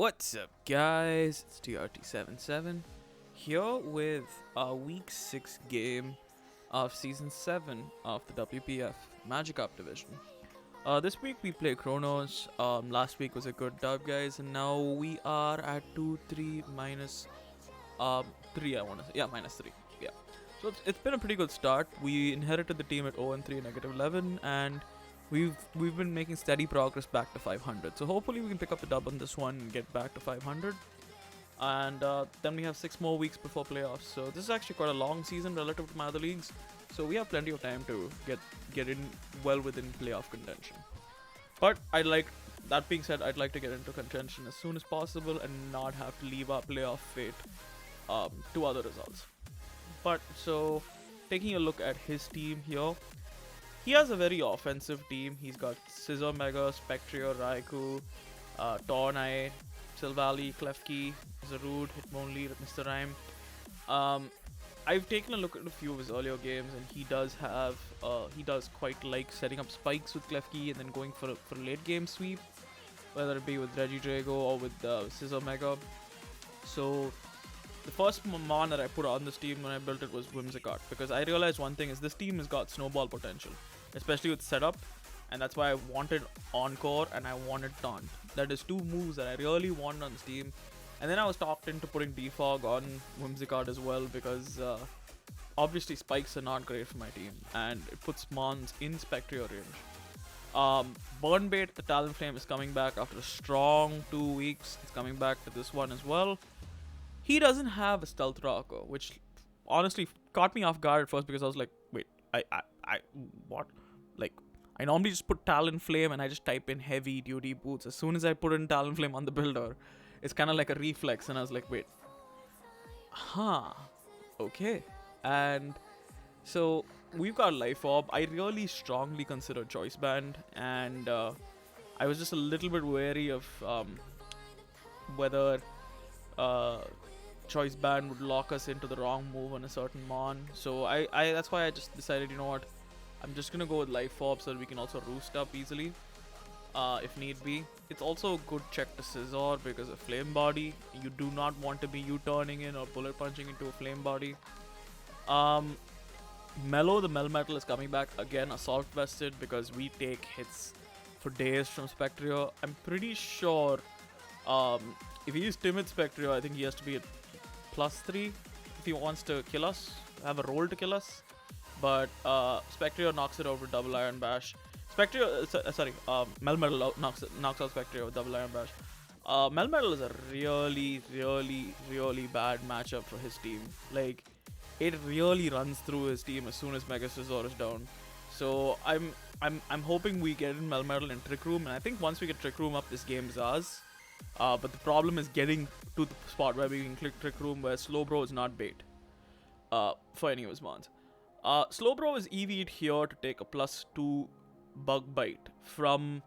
What's up, guys? It's TRT77 here with our week 6 game of season 7 of the WPF Magic Up division. This week we play Kronos. Last week was a good dub, guys, and now we are at 2-3 minus 3. I want to say, yeah, minus 3. Yeah. So it's been a pretty good start. We inherited the team at 0-3, -11, and we've been making steady progress back to 500. So hopefully we can pick up the dub on this one and get back to 500. And then we have 6 more weeks before playoffs. So this is actually quite a long season relative to my other leagues. So we have plenty of time to get in well within playoff contention. But that being said, I'd like to get into contention as soon as possible and not have to leave our playoff fate to other results. But so taking a look at his team here, he has a very offensive team. He's got Scissor Mega, Spectrio, Raikou, Tornai, Silvally, Klefki, Zarude, Hitmonlee, Mr. Rhyme. I've taken a look at a few of his earlier games, and he does quite like setting up spikes with Klefki and then going for a late game sweep, whether it be with Regidrago or with Scissor Mega. So the first mon that I put on this team when I built it was Whimsicott, because I realized one thing is this team has got snowball potential, especially with setup, and that's why I wanted Encore and I wanted Taunt. That is two moves that I really want on this team. And then I was talked into putting Defog on Whimsicott as well, because obviously spikes are not great for my team, and it puts Mons in Spectrio range. Burnbait, the Talonflame, is coming back after a strong 2 weeks. It's coming back to this one as well. He doesn't have a Stealth Rocker, which honestly caught me off guard at first, because I was like, wait, what? Like, I normally just put Talonflame and I just type in heavy duty boots. As soon as I put in Talonflame on the builder, it's kind of like a reflex, and I was like, wait, okay. And so we've got Life Orb. I really strongly consider Choice Band, and I was just a little bit wary of whether Choice Band would lock us into the wrong move on a certain mon. So I that's why I just decided, you know what, I'm just gonna go with Life Orb so that we can also roost up easily if need be. It's also a good check to Scissor, because of Flame Body, you do not want to be U-turning in or bullet punching into a Flame Body. Mellow, the Melmetal, is coming back again, Assault Vested, because we take hits for days from Spectrio. I'm pretty sure if he is Timid Spectrio, I think he has to be at +3 if he wants to kill us, have a roll to kill us. But Spectrio knocks it over Double Iron Bash. Melmetal knocks out Spectrio with Double Iron Bash. Melmetal is a really bad matchup for his team. Like, it really runs through his team as soon as Mega Scizor is down. So I'm hoping we get in Melmetal and Trick Room, and I think once we get Trick Room up, this game is ours. But the problem is getting to the spot where we can click Trick Room, where Slowbro is not bait for any of his mons. Slowbro is EV'd here to take a +2 Bug Bite from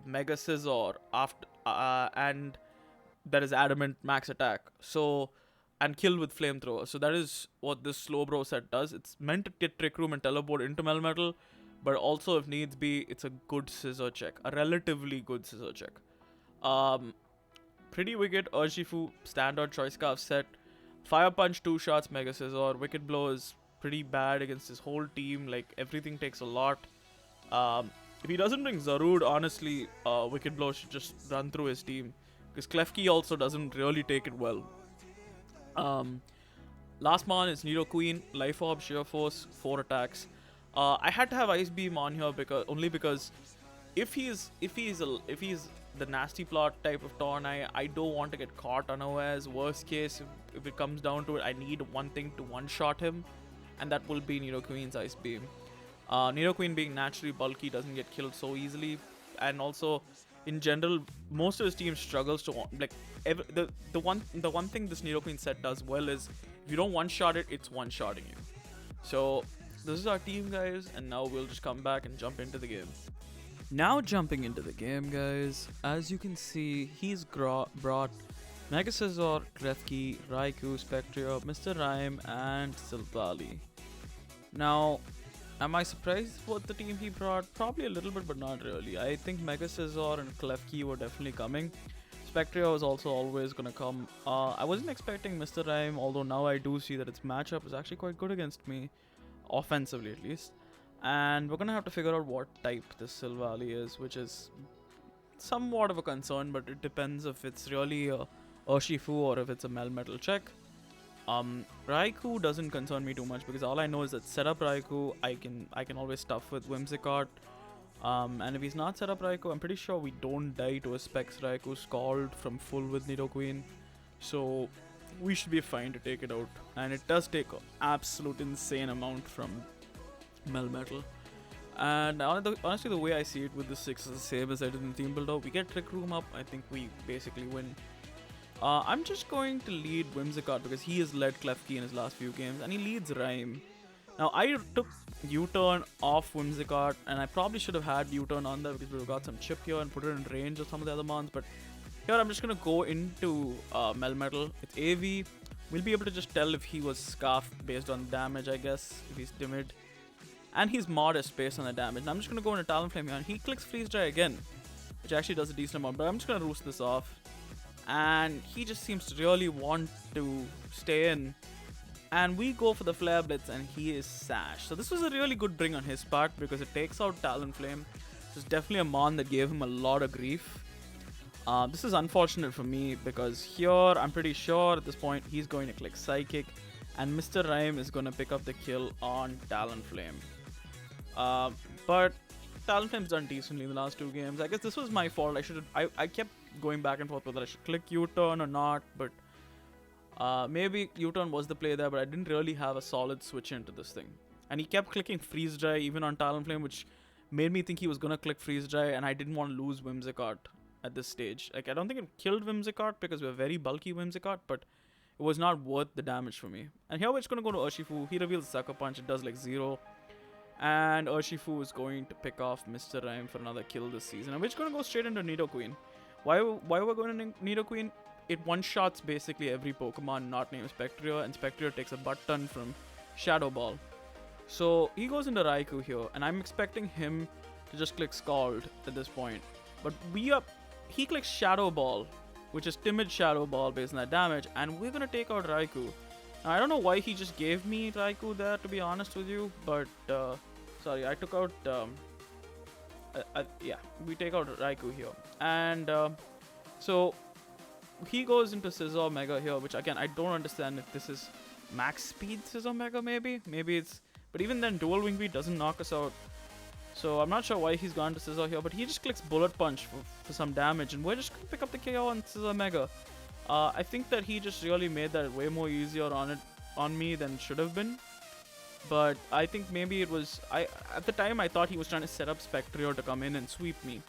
Mega Scizor after, and that is Adamant max attack. So, and kill with Flamethrower. So that is what this Slowbro set does. It's meant to get Trick Room and teleport into Melmetal, but also if needs be, it's a good Scissor check, a relatively good Scissor check. Pretty wicked Urshifu standard Choice Scarf set. Fire Punch 2 shots Mega Scizor. Wicked Blow is pretty bad against his whole team. Like, everything takes a lot. If he doesn't bring Zarude, honestly, Wicked Blow should just run through his team, because Klefki also doesn't really take it well. Last mon is Nidoqueen, Life Orb, Sheer Force, 4 attacks. I had to have Ice Beam on here because if he's the nasty plot type of Tornai, I don't want to get caught unawares. Worst case, if it comes down to it, I need one thing to one-shot him, and that will be Nidoqueen's Ice Beam. Nidoqueen, being naturally bulky, doesn't get killed so easily, and also in general, most of his team struggles to the one thing this Nidoqueen set does well is if you don't one-shot it, it's one-shotting you. So this is our team, guys, and now we'll just come back and jump into the game. Now jumping into the game, guys, as you can see, he's brought Mega Scizor, Klefki, Raikou, Spectrio, Mr. Rhyme, and Silvally. Now, am I surprised what the team he brought? Probably a little bit, but not really. I think Mega Scizor and Klefki were definitely coming. Spectria was also always gonna come. I wasn't expecting Mr. Rhyme, although now I do see that its matchup is actually quite good against me, offensively at least. And we're gonna have to figure out what type this Silvally is, which is somewhat of a concern, but it depends if it's really a Urshifu or if it's a Melmetal check. Raikou doesn't concern me too much because all I know is that setup Raikou I can always stuff with Whimsicott. And if he's not set up Raikou, I'm pretty sure we don't die to a Specs Raikou Scald from full with Nidoqueen. So we should be fine to take it out. And it does take an absolute insane amount from Melmetal. And honestly, the way I see it with the 6 is the same as I did in the team builder. We get Trick Room up, I think we basically win. I'm just going to lead Whimsicott because he has led Klefki in his last few games, and he leads Rhyme. Now, I took U-turn off Whimsicott, and I probably should have had U-turn on there because we've got some chip here and put it in range of some of the other mons, but here I'm just going to go into Melmetal. It's AV. We'll be able to just tell if he was scarfed based on damage, I guess, if he's timid. And he's modest based on the damage. And I'm just going to go into Talonflame here, and he clicks Freeze Dry again, which actually does a decent amount, but I'm just going to roost this off. And he just seems to really want to stay in. And we go for the Flare Blitz, and he is Sash. So this was a really good bring on his part because it takes out Talonflame. This is definitely a mon that gave him a lot of grief. This is unfortunate for me because here I'm pretty sure at this point he's going to click Psychic, and Mr. Rhyme is going to pick up the kill on Talonflame. But Talonflame's done decently in the last 2 games. I guess this was my fault. I kept going back and forth whether I should click U-turn or not, but maybe U-turn was the play there, but I didn't really have a solid switch into this thing. And he kept clicking Freeze Dry even on Talonflame, which made me think he was gonna click Freeze Dry, and I didn't want to lose Whimsicott at this stage. Like, I don't think it killed Whimsicott because we're very bulky Whimsicott, but it was not worth the damage for me. And here we're just gonna go to Urshifu. He reveals Sucker Punch. It does like 0. And Urshifu is going to pick off Mr. Rhyme for another kill this season. And we're just gonna go straight into Nidoqueen. Why we're going to Nidoqueen? It one-shots basically every Pokemon not named Spectria, and Spectria takes a butt ton from Shadow Ball. So he goes into Raikou here, and I'm expecting him to just click Scald at this point. But he clicks Shadow Ball, which is timid Shadow Ball based on that damage, and we're gonna take out Raikou. Now, I don't know why he just gave me Raikou there, to be honest with you, but sorry, I took out. Yeah, we take out Raikou here, and so he goes into Scizor Mega here, which again I don't understand if this is max speed Scizor Mega, maybe it's, but even then Dual Wing Beat doesn't knock us out, so I'm not sure why he's gone to Scizor here, but he just clicks Bullet Punch for some damage, and we're just gonna pick up the KO on Scizor Mega. I think that he just really made that way more easier on me than should have been. But I think maybe it was... at the time, I thought he was trying to set up Spectrio to come in and sweep me.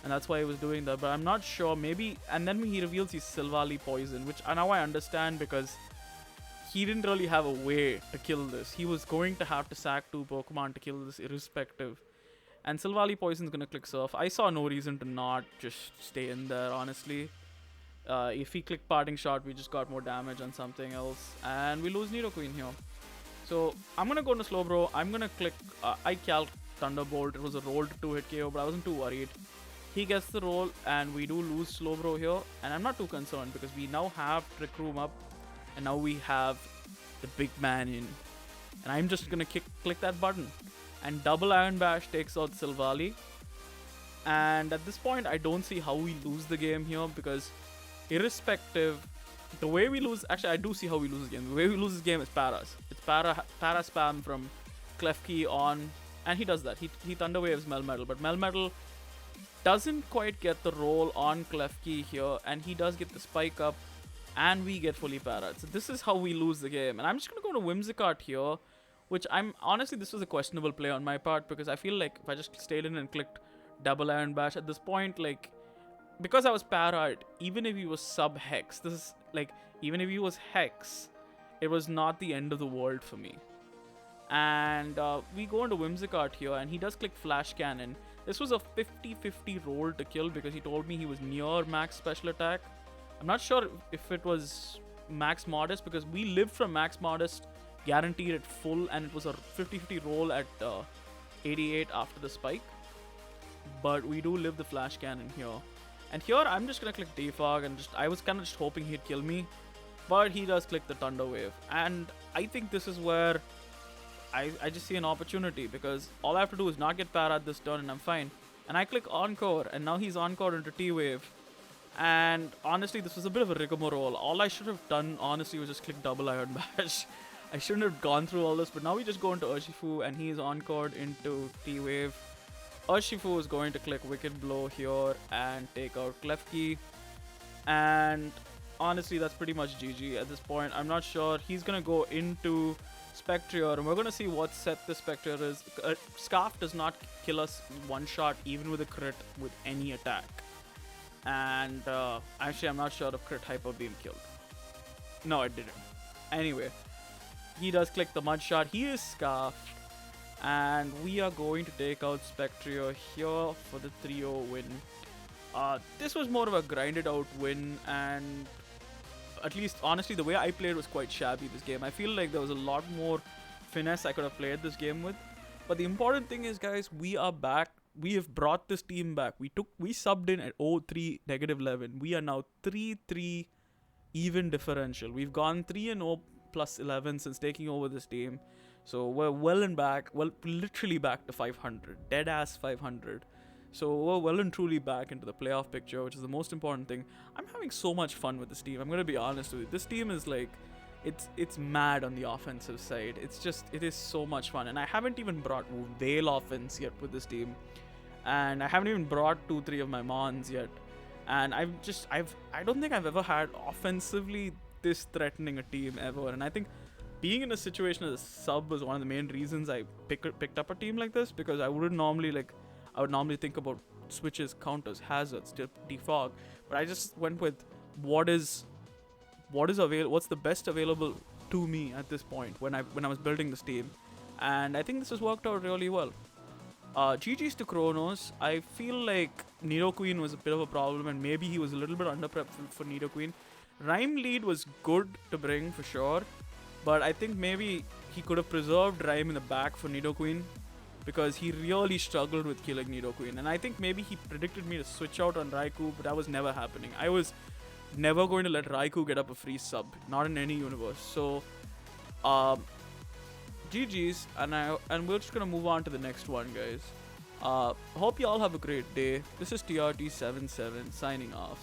And that's why he was doing that. But I'm not sure. Maybe... And then he reveals his Silvally Poison, which now I understand because he didn't really have a way to kill this. He was going to have to sack 2 Pokemon to kill this irrespective. And Silvally Poison's going to click Surf. I saw no reason to not just stay in there, honestly. If he clicked Parting Shot, we just got more damage on something else. And we lose Nidoqueen here. So I'm going to go into Slowbro. I'm going to click I calc Thunderbolt. It was a roll to 2-hit KO, but I wasn't too worried. He gets the roll, and we do lose Slowbro here. And I'm not too concerned because we now have Trick Room up. And now we have the big man in. And I'm just going to click that button. And Double Iron Bash takes out Silvally. And at this point, I don't see how we lose the game here because irrespective... The way we lose... Actually, I do see how we lose the game. The way we lose this game is Paras. It's Para spam from Klefki on... And he does that. He Thunder Waves Melmetal. But Melmetal doesn't quite get the roll on Klefki here. And he does get the spike up. And we get fully Parad. So this is how we lose the game. And I'm just going to go to Whimsicott here. Which honestly, this was a questionable play on my part. Because I feel like if I just stayed in and clicked Double Iron Bash at this point, like... Because I was Parad, even if he was sub-Hex, even if he was Hex, it was not the end of the world for me. And we go into Whimsicott here, and he does click Flash Cannon. This was a 50-50 roll to kill because he told me he was near max special attack. I'm not sure if it was max modest because we lived from max modest guaranteed at full, and it was a 50-50 roll at 88 after the spike. But we do live the Flash Cannon here. And here I'm just gonna click defog, and I was kind of just hoping he'd kill me, but he does click the Thunder Wave. And I think this is where I just see an opportunity, because all I have to do is not get parried this turn and I'm fine. And I click Encore, and now he's Encore into T-Wave. And honestly, this was a bit of a rigmarole. All I should have done, honestly, was just click double Iron Bash. I shouldn't have gone through all this, but now we just go into Urshifu, and he's Encored into T-Wave. Urshifu is going to click Wicked Blow here and take out Klefki. And honestly, that's pretty much GG at this point. I'm not sure. He's going to go into Spectrier, and we're going to see what set the Spectrier is. Scarf does not kill us one shot, even with a crit, with any attack. And actually, I'm not sure if crit Hyper Beam killed. No, it didn't. Anyway, he does click the Mud Shot. He is Scarfed. And we are going to take out Spectrier here for the 3-0 win. This was more of a grinded out win, and at least, honestly, the way I played was quite shabby this game. I feel like there was a lot more finesse I could have played this game with. But the important thing is, guys, we are back. We have brought this team back. We subbed in at 0-3, -11. We are now 3-3 even differential. We've gone 3-0 plus 11 since taking over this team. So we're well and back. Well, literally back to 500. Dead ass 500. So we're well and truly back into the playoff picture, which is the most important thing. I'm having so much fun with this team. I'm going to be honest with you. This team is like, it's mad on the offensive side. It is so much fun. And I haven't even brought Veil offense yet with this team. And I haven't even brought 2-3 of my Mons yet. And I don't think I've ever had offensively this threatening a team ever. And I think being in a situation as a sub was one of the main reasons I picked up a team like this, because I would normally think about switches, counters, hazards, defog, but I just went with what's the best available to me at this point when I was building this team, and I think this has worked out really well. GG's to Kronos. I feel like Nidoqueen was a bit of a problem, and maybe he was a little bit underprepped for Nidoqueen. Rhyme lead was good to bring for sure, but I think maybe he could have preserved Rhyme in the back for Nidoqueen, because he really struggled with killing Nidoqueen. And I think maybe he predicted me to switch out on Raikou, but that was never happening. I was never going to let Raikou get up a free sub, not in any universe. So, GG's, and we're just gonna move on to the next one, guys. Hope you all have a great day. This is TRT77 signing off.